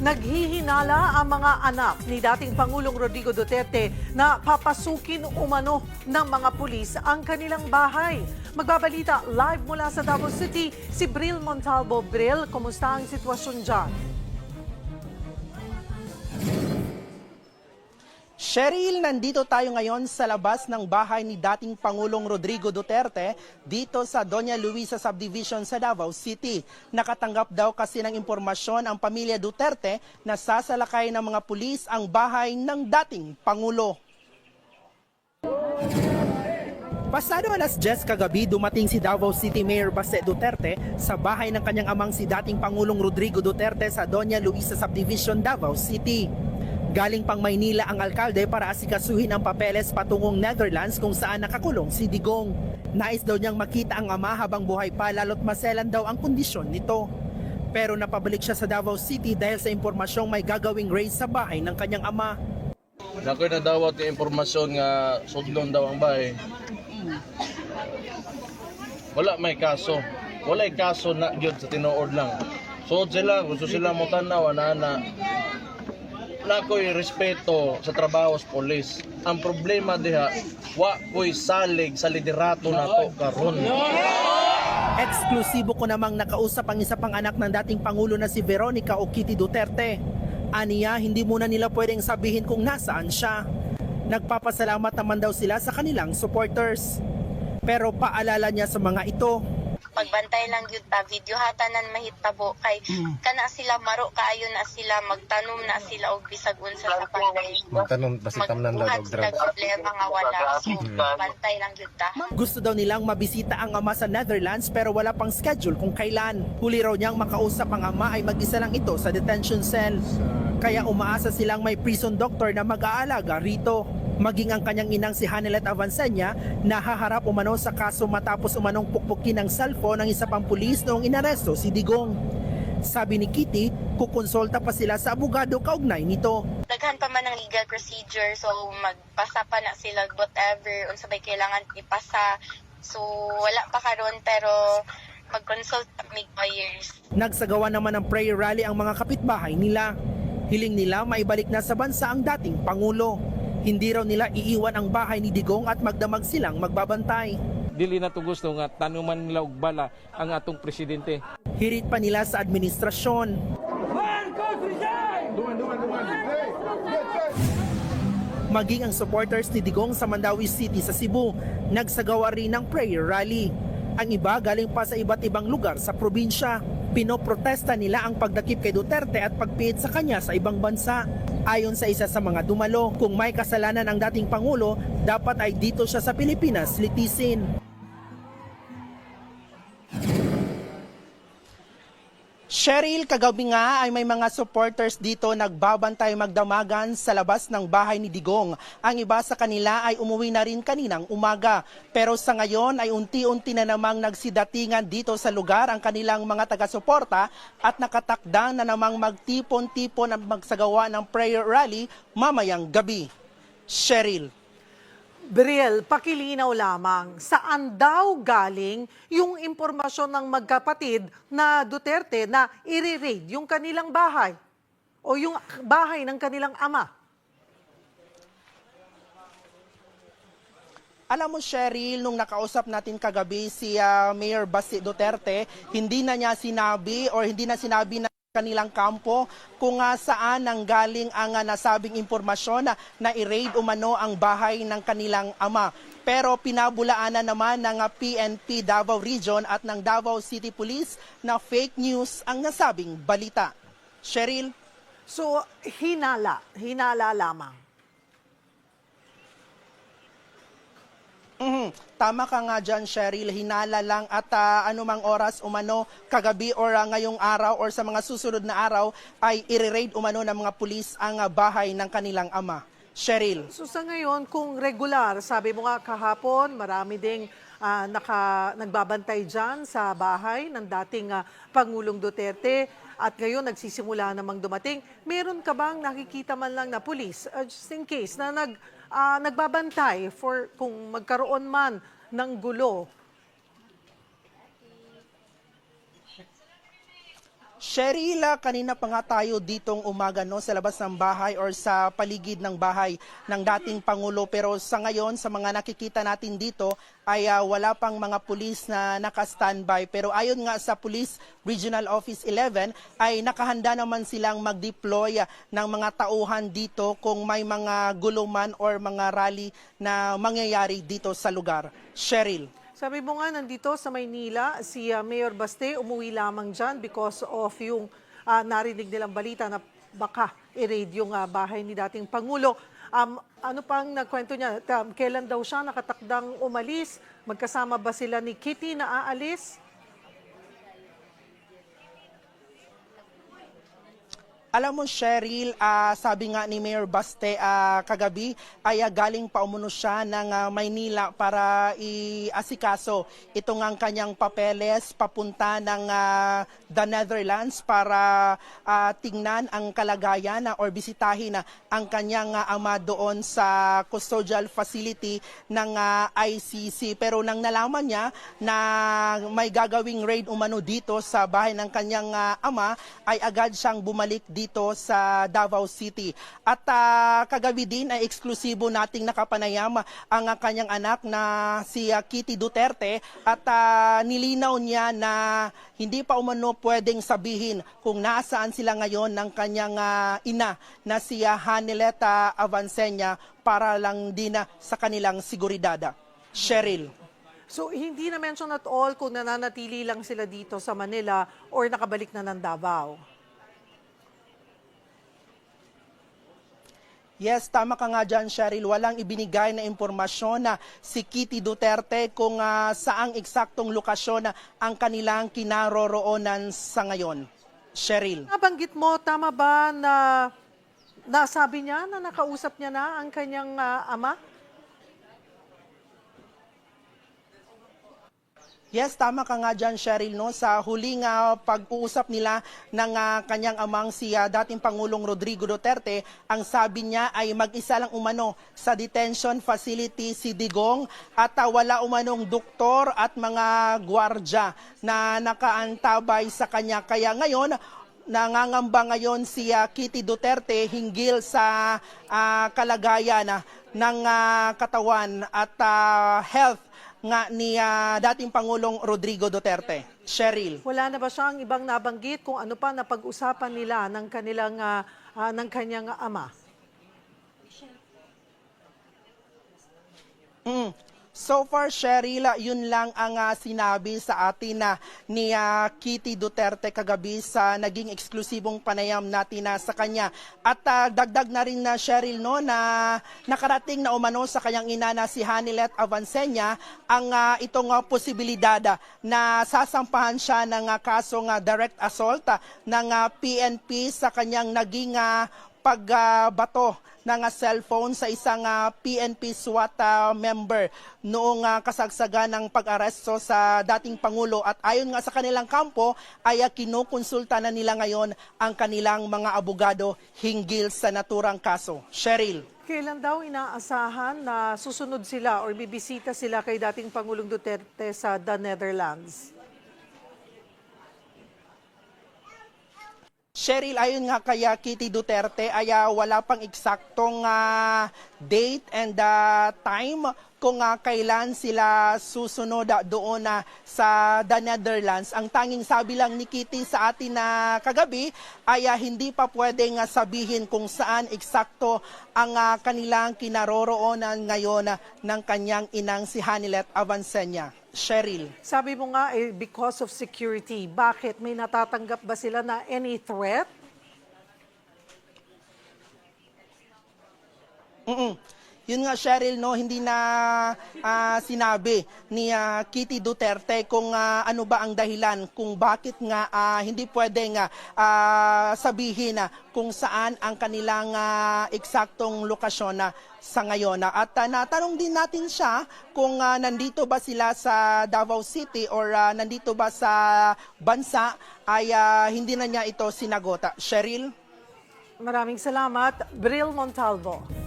Naghihinala ang mga anak ni dating Pangulong Rodrigo Duterte na papasukin umano ng mga pulis ang kanilang bahay. Magbabalita live mula sa Davao City, si Bril Montalvo. Bril, kumusta ang sitwasyon dyan? Cheryl, nandito tayo ngayon sa labas ng bahay ni dating Pangulong Rodrigo Duterte dito sa Doña Luisa Subdivision sa Davao City. Nakatanggap daw kasi ng impormasyon ang pamilya Duterte na sasalakay ng mga pulis ang bahay ng dating Pangulo. Pasado alas 10 kagabi, dumating si Davao City Mayor Baste Duterte sa bahay ng kanyang amang si dating Pangulong Rodrigo Duterte sa Doña Luisa Subdivision, Davao City. Galing pang Maynila ang alkalde para asikasuhin ang papeles patungong Netherlands kung saan nakakulong si Digong. Nais daw niyang makita ang ama habang buhay pa, lalo't maselan daw ang kondisyon nito. Pero napabalik siya sa Davao City dahil sa impormasyong may gagawing raid sa bahay ng kanyang ama. Nakoy nadawat yung impormasyon nga sudlon daw ang bahay. Wala may kaso. Wala kaso na gyud sa tinuod lang. So sila, gusto sila mo tanaw ana nakoy respeto sa trabaho sa polis. Ang problema diha, wa ko'y salig sa liderato nato karon. Eksklusibo ko namang nakausap ang isa pang anak ng dating Pangulo na si Veronica o Kitty Duterte. Aniya, hindi muna nila pwedeng sabihin kung nasaan siya. Nagpapasalamat naman daw sila sa kanilang supporters. Pero paalala niya sa mga ito, pagbantay lang yun ta, video hatanan mahitabo kay kana sila maro kaayo na sila magtanom na sila og bisag unsa sa pagay. Magtanom basta tamnan daw og drug. Problema nga wala. So, bantay lang yun ta. gusto daw nilang mabisita ang ama sa Netherlands pero wala pang schedule kung kailan. Huli raw niyang makausap ang ama ay mag-isa lang ito sa detention cell. Kaya umaasa silang may prison doctor na mag-aalaga rito. Maging ang kanyang inang si Hanelet Avancenia na haharap umano sa kaso matapos umanong pukpukin ng cellphone ng isa pang pulis noong inaresto si Digong. Sabi ni Kitty, kukonsulta pa sila sa abogado kaugnay nito. Daghan pa man ang legal procedure, so magpasa pa na sila whatever unsa bay kailangan ipasa. So wala pa karon pero mag-consult mig lawyers. Nagsagawa naman ng prayer rally ang mga kapitbahay nila. Hiling nila maibalik na sa bansa ang dating Pangulo. Hindi raw nila iiwan ang bahay ni Digong at magdamag silang magbabantay. Dili na to gusto nga tanuman nila og bala ang atong presidente. Hirit pa nila sa administrasyon. Maging ang supporters ni Digong sa Mandawi City sa Cebu, nagsagawa rin ng prayer rally. Ang iba galing pa sa iba't ibang lugar sa probinsya. Pinoprotesta nila ang pagdakip kay Duterte at pagpiit sa kanya sa ibang bansa. Ayon sa isa sa mga dumalo, kung may kasalanan ang dating Pangulo, dapat ay dito siya sa Pilipinas litisin. Cheryl, kagabi nga ay may mga supporters dito nagbabantay magdamagan sa labas ng bahay ni Digong. Ang iba sa kanila ay umuwi na rin kaninang umaga. Pero sa ngayon ay unti-unti na namang nagsidatingan dito sa lugar ang kanilang mga taga-suporta at nakatakdang na namang magtipon-tipon at magsagawa ng prayer rally mamayang gabi. Cheryl. Bril, pakilinaw lamang, saan daw galing yung impormasyon ng magkapatid na Duterte na i-raid yung kanilang bahay o yung bahay ng kanilang ama? Alam mo, Cheryl, nung nakausap natin kagabi si Mayor Baste Duterte, hindi na sinabi na kanilang kampo kung saan nanggaling ang nasabing impormasyon na i-raid umano ang bahay ng kanilang ama. Pero pinabulaanan naman ng PNP Davao Region at ng Davao City Police na fake news ang nasabing balita. Cheryl? So, hinala lamang. Tama ka nga dyan, Cheryl. Hinala lang at anumang oras umano kagabi or ngayong araw or sa mga susunod na araw ay i-raid umano ng mga pulis ang bahay ng kanilang ama. Cheryl. So sa ngayon, kung regular, sabi mo nga kahapon, marami ding nagbabantay dyan sa bahay ng dating Pangulong Duterte at ngayon nagsisimula namang dumating. Meron ka bang nakikita man lang na pulis, just in case, na nagbabantay for kung magkaroon man ng gulo? Cheryl, kanina pa nga tayo ditong umaga no, sa labas ng bahay or sa paligid ng bahay ng dating Pangulo. Pero sa ngayon, sa mga nakikita natin dito, ay wala pang mga pulis na naka-standby. Pero ayon nga sa Police Regional Office 11, ay nakahanda naman silang mag-deploy ng mga tauhan dito kung may mga guluman or mga rally na mangyayari dito sa lugar. Cheryl. Sabi mo nga, nandito sa Maynila, si Mayor Baste umuwi lamang dyan because of yung narinig nilang balita na baka i-raid yung bahay ni dating Pangulo. Ano pang nagkwento niya? Kailan daw siya nakatakdang umalis? Magkasama ba sila ni Kitty na aalis? Alam mo, Cheryl, sabi nga ni Mayor Baste kagabi, ay galing pa umuno siya ng Maynila para iasikaso ito ang kanyang papeles papunta ng the Netherlands para tingnan ang kalagayan or bisitahin ang kanyang ama doon sa custodial facility ng ICC. Pero nang nalaman niya na may gagawing raid umano dito sa bahay ng kanyang ama, ay agad siyang bumalik dito sa Davao City. At kagabi din ay eksklusibo nating nakapanayam ang kanyang anak na si Kitty Duterte at nilinaw niya na hindi pa umano pwedeng sabihin kung nasaan sila ngayon ng kanyang ina na si Hanilet Avancenia para lang din sa kanilang seguridad. Cheryl. So hindi na mention at all kung nananatili lang sila dito sa Manila or nakabalik na ng Davao. Yes, tama ka nga dyan, Cheryl. Walang ibinigay na impormasyon na si Kitty Duterte kung saang eksaktong lokasyon na ang kanilang kinaroroonan sa ngayon. Cheryl. Nabanggit mo, tama ba na nasabi niya na nakausap niya na ang kanyang ama? Yes, tama ka nga dyan, Cheryl. No? Sa huling pag-uusap nila ng kanyang amang si dating Pangulong Rodrigo Duterte, ang sabi niya ay mag-isa lang umano sa detention facility si Digong at wala umanong doktor at mga gwardya na nakaantabay sa kanya. Kaya ngayon, nangangamba ngayon si Kitty Duterte hinggil sa kalagayan ng katawan at health nga ni dating Pangulong Rodrigo Duterte. Cheryl. Wala na ba siyang ibang nabanggit kung ano pa na pag-usapan nila ng kanyang ama? So far, Cheryl, yun lang ang sinabi sa atin ni Kitty Duterte kagabi sa naging eksklusibong panayam natin sa kanya. At dagdag na rin na Cheryl no, na nakarating na umano sa kanyang ina na si Hanilet Avancenia ang itong posibilidad na sasampahan siya ng kasong direct assault ng PNP sa kanyang naging pagbato ng cellphone sa isang PNP SWAT member noong kasagsagan ng pag-aresto sa dating Pangulo. At ayon nga sa kanilang kampo ay kinukonsulta na nila ngayon ang kanilang mga abogado hinggil sa naturang kaso. Cheryl. Kailan daw inaasahan na susunod sila or bibisita sila kay dating Pangulong Duterte sa The Netherlands? Cheryl, ayon nga kay Kitty Duterte ay wala pang eksaktong date and time kung kailan sila susunod doon sa The Netherlands. Ang tanging sabi lang ni Kitty sa atin na kagabi ay hindi pa pwedeng sabihin kung saan eksakto ang kanilang kinaroroonan ngayon ng kanyang inang si Hanilet Avancenia. Cheryl. Sabi mo nga, because of security, bakit? May natatanggap ba sila na any threat? Yun nga, Cheryl, no, hindi na sinabi ni Kitty Duterte kung ano ba ang dahilan kung bakit nga hindi pwedeng sabihin kung saan ang kanilang eksaktong lokasyon sa ngayon. At natanong din natin siya kung nandito ba sila sa Davao City or nandito ba sa bansa ay hindi na niya ito sinagot. Cheryl? Maraming salamat, Bril Montalvo.